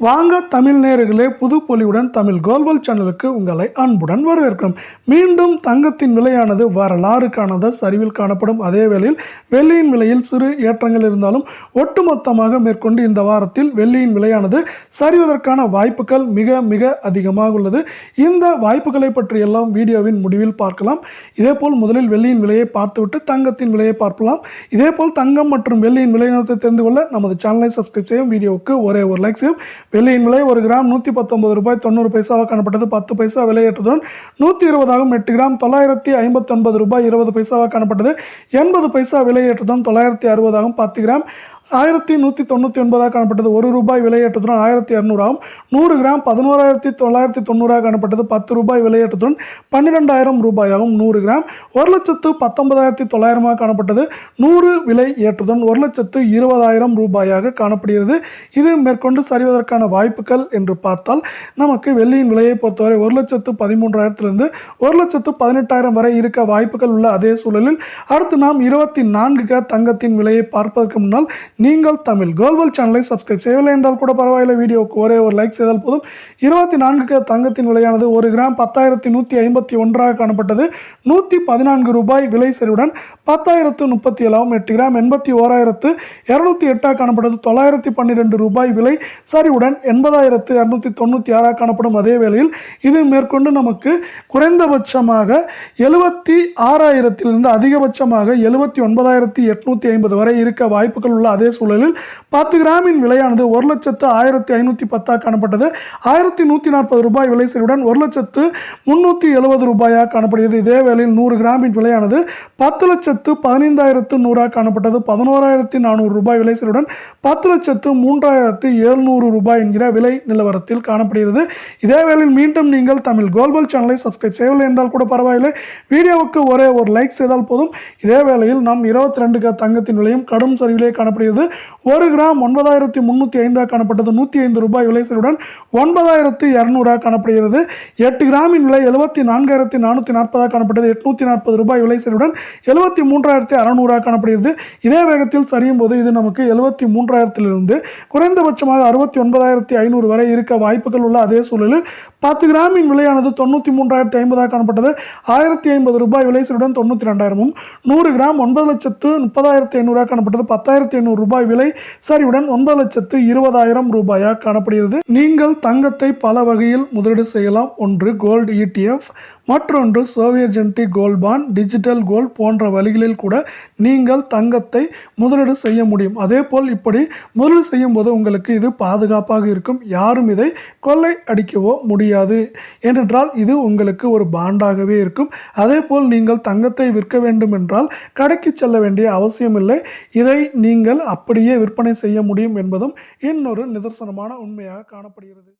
வாங்க தமிழ் நேயர்களே, புது பொலிவுடன் தமிழ் கோல்வல் சேனலுக்கு உங்களை அன்புடன் வரவேற்கிறோம். மீண்டும் தங்கத்தின் விலையானது வரலாறு காணாத சரிவில் காணப்படும். அதே வேளையில் வெள்ளியின் விலையில் சிறு ஏற்றங்கள் இருந்தாலும் ஒட்டுமொத்தமாக மேற்கொண்டு இந்த வாரத்தில் வெள்ளியின் விலையானது சரிவதற்கான வாய்ப்புகள் மிக மிக அதிகமாக உள்ளது. இந்த வாய்ப்புகளை பற்றியெல்லாம் வீடியோவின் முடிவில் பார்க்கலாம். இதேபோல் முதலில் வெள்ளியின் விலையை பார்த்துவிட்டு தங்கத்தின் விலையை பார்க்கலாம். இதேபோல் தங்கம் மற்றும் வெள்ளியின் விலை நிலத்தை தெரிந்து கொள்ள நமது சேனலை சப்ஸ்கிரைப் செய்யும், வீடியோவுக்கு ஒரே ஒரு லைக் செய்யும். வெள்ளியின் விலை 1 கிராம் 119 ரூபாய் 90 பைசாவாக காணப்பட்டது. 10 பைசா விலையேற்றத்துடன் 120 ஆகும். 8 கிராம் 959 ரூபாய் 20 பைசாவாக காணப்பட்டது. 80 பைசா விலையேற்றத்துடன் 960 ஆகும். 10 கிராம் 1199 காணப்பட்டது. 1 ரூபாய் விலையேற்றத்துடன் 1200 ஆகும். 100 கிராம் 11990 காணப்பட்டது. 10 ரூபாய் விலையேற்றத்துடன் 12000 ரூபாயாகும். 100 கிராம் 1,19,900 காணப்பட்டது. 100 விலை ஏற்றத்துடன் 1,20,000 ரூபாயாக காணப்படுகிறது. இது மேற்கொண்டு சரிவதற்கான வாய்ப்புகள் என்று பார்த்தால் நமக்கு வெள்ளியின் விலையை பொறுத்தவரை 1,13,000 1,18,000 வரை இருக்க வாய்ப்புகள் உள்ள அதே சூழலில் அடுத்து நாம் 24 தங்கத்தின் விலையை பார்ப்பதற்கு முன்னால் நீங்கள் தமிழ் கோல்வல் சேனலை சப்ஸ்கிரைப் செய்யவில்லை என்றால் கூட பரவாயில்லை, வீடியோவுக்கு ஒரே ஒரு லைக் செய்தால் போதும். 24 தங்கத்தின் விலையானது 1 கிராம் 10,151 காணப்பட்டது. 114 ரூபாய் விலை சரிவுடன் 10,037 ஆகும். 8 கிராம் 81,208 காணப்பட்டது. 912 ரூபாய் விலை சரிவுடன் 80,296 காணப்படும். அதே வேளையில் இது மேற்கொண்டு நமக்கு குறைந்தபட்சமாக 76,000 அதிகபட்சமாக 79,850 வரை இருக்க வாய்ப்புகள் உள்ள அதே சூழலில் 10 கிராமின் விலையானது 1,0510 காணப்பட்டது. 1,140 ரூபாய் விலை சரிவுடன் 1,370 ரூபாயாக காணப்படுகிறது. இதே வேளையில் 100 கிராமின் விலையானது 10,15,100 காணப்பட்டது. 11,400 ரூபாய் விலை சரிவுடன் 10,03,700 ரூபாய் என்கிற விலை நிலவரத்தில் காணப்படுகிறது. இதே வேளையில் மீண்டும் நீங்கள் தமிழ் கோல்வல் சேனலை சப்ஸ்கிரைப் செய்யவில்லை என்றால் கூட பரவாயில்லை, வீடியோவுக்கு ஒரே ஒரு லைக் செய்தால் போதும். இதே வேளையில் நாம் 22 தங்கத்தின் விலையும் கடும் சரிவிலே காணப்படுகிறது. 1 கிராம் 9,305 காணப்பட்டது. 105 ரூபாய் விலை சரிவுடன் 9,200 காணப்படுகிறது. 8 கிராமின் விலை 74,440 காணப்பட்டது. 840 ரூபாய் விலை சரிவுடன் 73,600 காணப்படுகிறது. இதே வேகத்தில் சரியும் போது இது நமக்கு 73,000 குறைந்தபட்சமாக 69,500 வரை இருக்க வாய்ப்புகள் உள்ள அதே சூழலில் 10 கிராமின் விலையானது 93,050 காணப்பட்டது. 1,050 ரூபாய் விலை சரிவுடன் 92,000 100 கிராம் 9,30,500 காணப்பட்டது. 10,500 ரூபாய் விலை சரிவுடன் 9,20,000 ரூபாயாக காணப்படுகிறது. நீங்கள் தங்கத்தை பல வகையில் முதலீடு செய்யலாம். ஒன்று கோல்டு ETF, மற்றொன்று சோவியர்ஜென்டி கோல்ட் பாண்ட், டிஜிட்டல் கோல்ட் போன்ற வழிகளில் கூட நீங்கள் தங்கத்தை முதலீடு செய்ய முடியும். அதே போல் இப்படி முதலீடு செய்யும் போது உங்களுக்கு இது பாதுகாப்பாக இருக்கும். யாரும் இதை கொள்ளை அடிக்கவோ முடியாது. ஏனென்றால் இது உங்களுக்கு ஒரு பாண்டாகவே இருக்கும். அதே போல் நீங்கள் தங்கத்தை விற்க வேண்டும் என்றால் கடைக்கு செல்ல வேண்டிய அவசியமில்லை. இதை நீங்கள் அப்படியே விற்பனை செய்ய முடியும் என்பதும் இன்னொரு நிதர்சனமான உண்மையாக காணப்படுகிறது.